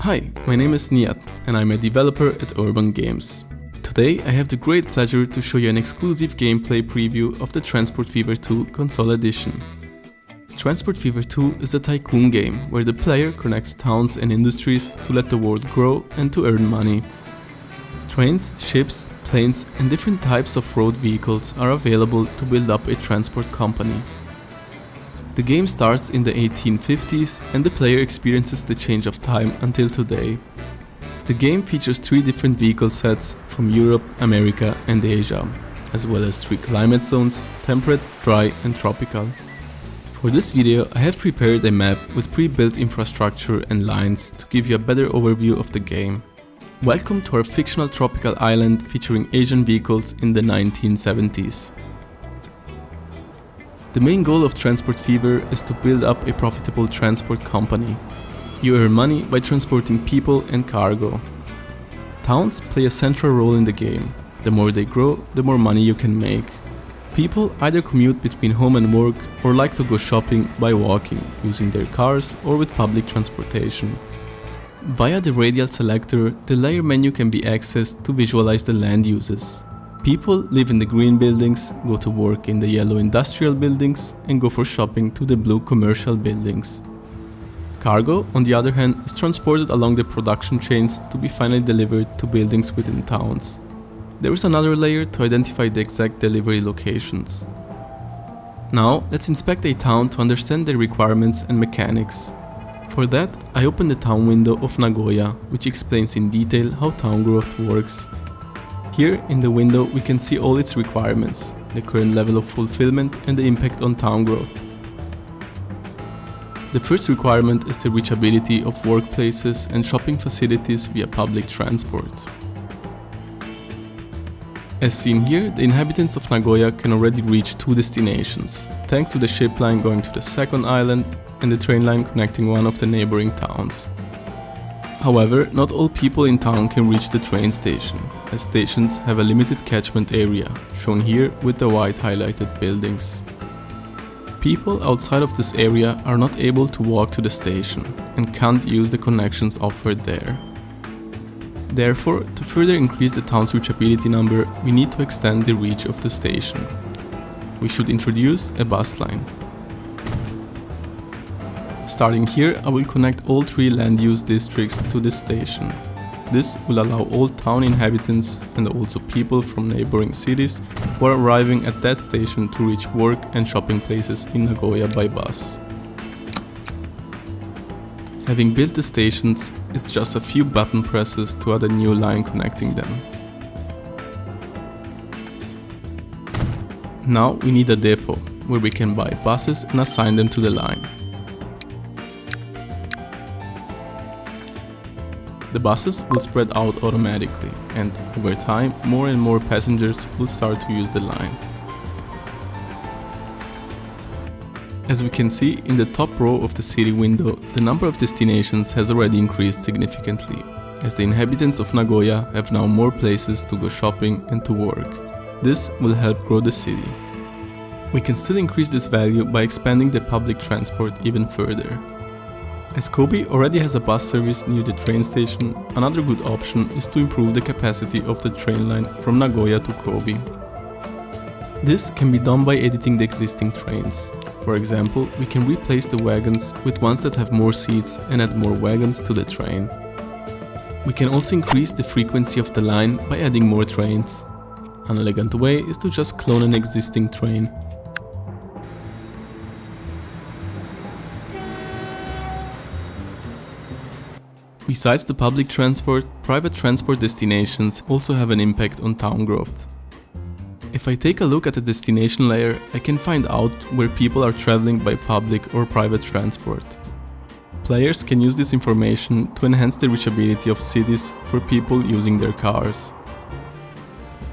Hi, my name is Nihat and I'm a developer at Urban Games. Today I have the great pleasure to show you an exclusive gameplay preview of the Transport Fever 2 console edition. Transport Fever 2 is a tycoon game where the player connects towns and industries to let the world grow and to earn money. Trains, ships, planes and different types of road vehicles are available to build up a transport company. The game starts in the 1850s and the player experiences the change of time until today. The game features 3 different vehicle sets from Europe, America and Asia, as well as 3 climate zones: temperate, dry and tropical. For this video I have prepared a map with pre-built infrastructure and lines to give you a better overview of the game. Welcome to our fictional tropical island featuring Asian vehicles in the 1970s. The main goal of Transport Fever is to build up a profitable transport company. You earn money by transporting people and cargo. Towns play a central role in the game. The more they grow, the more money you can make. People either commute between home and work or like to go shopping by walking, using their cars or with public transportation. Via the radial selector, the layer menu can be accessed to visualize the land uses. People live in the green buildings, go to work in the yellow industrial buildings, and go for shopping to the blue commercial buildings. Cargo, on the other hand, is transported along the production chains to be finally delivered to buildings within towns. There is another layer to identify the exact delivery locations. Now, let's inspect a town to understand the requirements and mechanics. For that, I open the town window of Nagoya, which explains in detail how town growth works. Here in the window we can see all its requirements, the current level of fulfillment and the impact on town growth. The first requirement is the reachability of workplaces and shopping facilities via public transport. As seen here, the inhabitants of Nagoya can already reach 2 destinations, thanks to the ship line going to the second island and the train line connecting one of the neighboring towns. However, not all people in town can reach the train station, as stations have a limited catchment area, shown here with the white highlighted buildings. People outside of this area are not able to walk to the station and can't use the connections offered there. Therefore, to further increase the town's reachability number, we need to extend the reach of the station. We should introduce a bus line. Starting here, I will connect all 3 land use districts to this station. This will allow all town inhabitants and also people from neighboring cities who are arriving at that station to reach work and shopping places in Nagoya by bus. Having built the stations, it's just a few button presses to add a new line connecting them. Now we need a depot, where we can buy buses and assign them to the line. The buses will spread out automatically, and over time, more and more passengers will start to use the line. As we can see in the top row of the city window, the number of destinations has already increased significantly, as the inhabitants of Nagoya have now more places to go shopping and to work. This will help grow the city. We can still increase this value by expanding the public transport even further. As Kobe already has a bus service near the train station, another good option is to improve the capacity of the train line from Nagoya to Kobe. This can be done by editing the existing trains. For example, we can replace the wagons with ones that have more seats and add more wagons to the train. We can also increase the frequency of the line by adding more trains. An elegant way is to just clone an existing train. Besides the public transport, private transport destinations also have an impact on town growth. If I take a look at the destination layer, I can find out where people are traveling by public or private transport. Players can use this information to enhance the reachability of cities for people using their cars.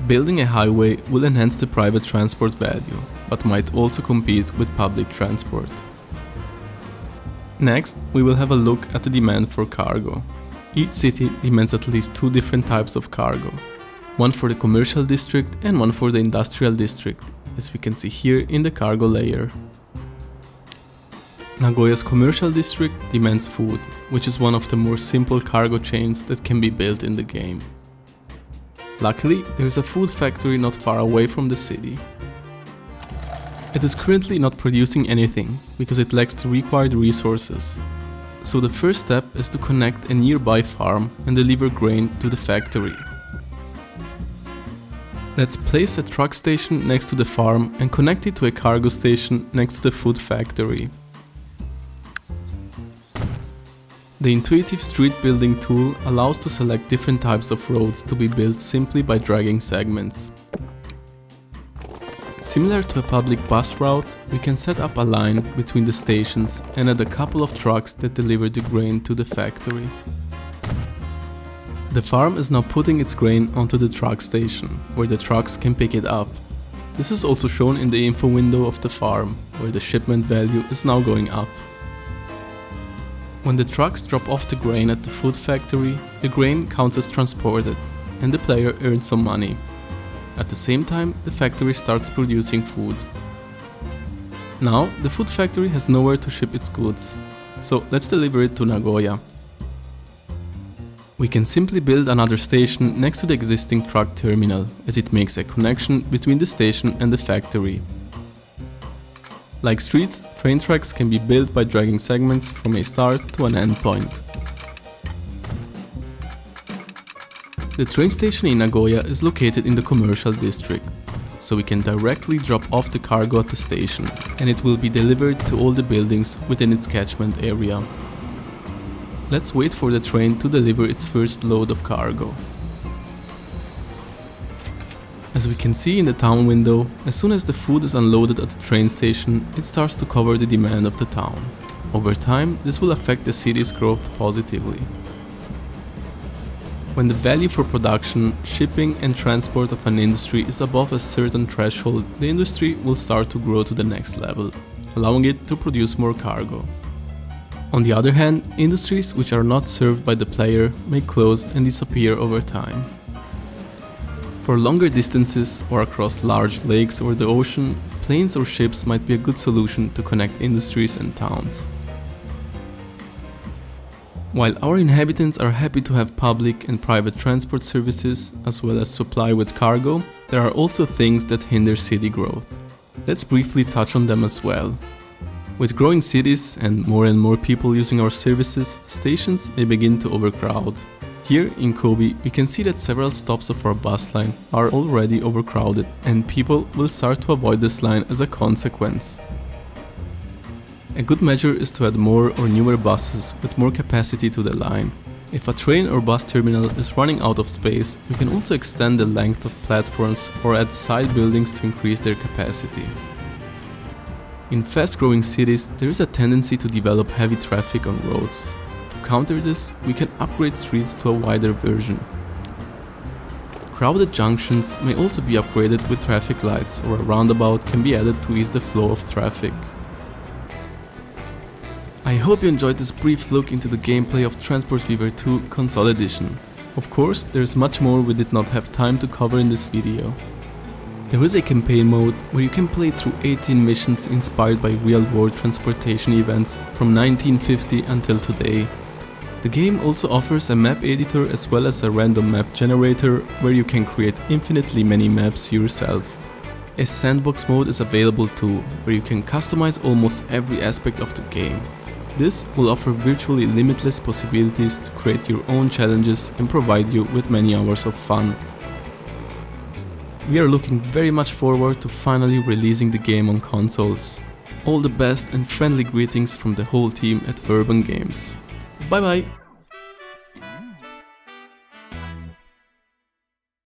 Building a highway will enhance the private transport value, but might also compete with public transport. Next, we will have a look at the demand for cargo. Each city demands at least 2 different types of cargo. One for the commercial district and one for the industrial district, as we can see here in the cargo layer. Nagoya's commercial district demands food, which is one of the more simple cargo chains that can be built in the game. Luckily, there is a food factory not far away from the city. It is currently not producing anything, because it lacks the required resources. So the first step is to connect a nearby farm and deliver grain to the factory. Let's place a truck station next to the farm and connect it to a cargo station next to the food factory. The intuitive street building tool allows to select different types of roads to be built simply by dragging segments. Similar to a public bus route, we can set up a line between the stations and add a couple of trucks that deliver the grain to the factory. The farm is now putting its grain onto the truck station, where the trucks can pick it up. This is also shown in the info window of the farm, where the shipment value is now going up. When the trucks drop off the grain at the food factory, the grain counts as transported, and the player earns some money. At the same time, the factory starts producing food. Now, the food factory has nowhere to ship its goods, so let's deliver it to Nagoya. We can simply build another station next to the existing truck terminal, as it makes a connection between the station and the factory. Like streets, train tracks can be built by dragging segments from a start to an endpoint. The train station in Nagoya is located in the commercial district, so we can directly drop off the cargo at the station, and it will be delivered to all the buildings within its catchment area. Let's wait for the train to deliver its first load of cargo. As we can see in the town window, as soon as the food is unloaded at the train station, it starts to cover the demand of the town. Over time, this will affect the city's growth positively. When the value for production, shipping and transport of an industry is above a certain threshold, the industry will start to grow to the next level, allowing it to produce more cargo. On the other hand, industries which are not served by the player may close and disappear over time. For longer distances or across large lakes or the ocean, planes or ships might be a good solution to connect industries and towns. While our inhabitants are happy to have public and private transport services as well as supply with cargo, there are also things that hinder city growth. Let's briefly touch on them as well. With growing cities and more people using our services, stations may begin to overcrowd. Here in Kobe, we can see that several stops of our bus line are already overcrowded, and people will start to avoid this line as a consequence. A good measure is to add more or newer buses with more capacity to the line. If a train or bus terminal is running out of space, we can also extend the length of platforms or add side buildings to increase their capacity. In fast-growing cities, there is a tendency to develop heavy traffic on roads. To counter this, we can upgrade streets to a wider version. Crowded junctions may also be upgraded with traffic lights, or a roundabout can be added to ease the flow of traffic. I hope you enjoyed this brief look into the gameplay of Transport Fever 2 Console Edition. Of course, there is much more we did not have time to cover in this video. There is a campaign mode where you can play through 18 missions inspired by real-world transportation events from 1950 until today. The game also offers a map editor as well as a random map generator where you can create infinitely many maps yourself. A sandbox mode is available too, where you can customize almost every aspect of the game. This will offer virtually limitless possibilities to create your own challenges and provide you with many hours of fun. We are looking very much forward to finally releasing the game on consoles. All the best and friendly greetings from the whole team at Urban Games. Bye bye!